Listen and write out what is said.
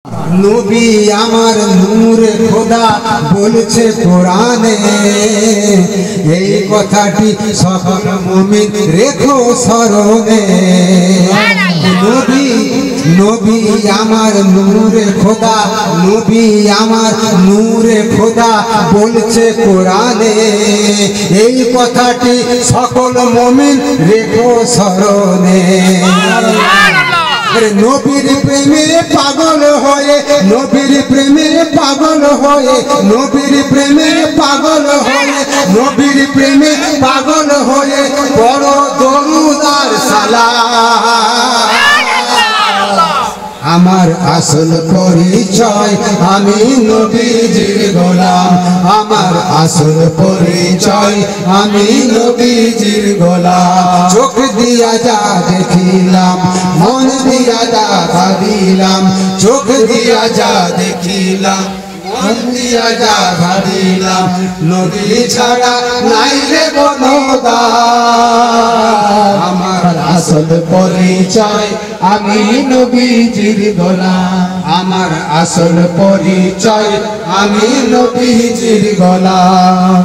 নবী আমার নূরে খোদা বলছে কোরআনে, এই কথাটি সকল মুমিন রেখো স্মরণে। নবী আমার নূরে খোদা, নবী আমার নূরে খোদা বলছে কোরআনে, এই কথাটি সকল মুমিন রেখো স্মরণে। নবীর প্রেমে পাগল হয়ে, নবীর প্রেমে পাগল হয়ে, নবীর প্রেমে পাগল হয়ে, নবীর প্রেমে পাগল হয়ে বড় দরুদ আর সালাম। আমার আসল পরিচয় আমি নবীজির গোলাম, আমার আসল পরিচয় আমি নবীজির গোলাম। চোখ দিয়া যা দেখিলাম, মন দিয়া যা ভাবিলাম, চোখ দিয়া যা দেখিলাম, মন দিয়া যা ভাবিলাম, নবী ছাড়া নাই রে কোনো দাম। আমার আসল পরিচয় আমি নবীজির গোলাম, আমার আসল পরিচয় আমি নবীজির গোলাম।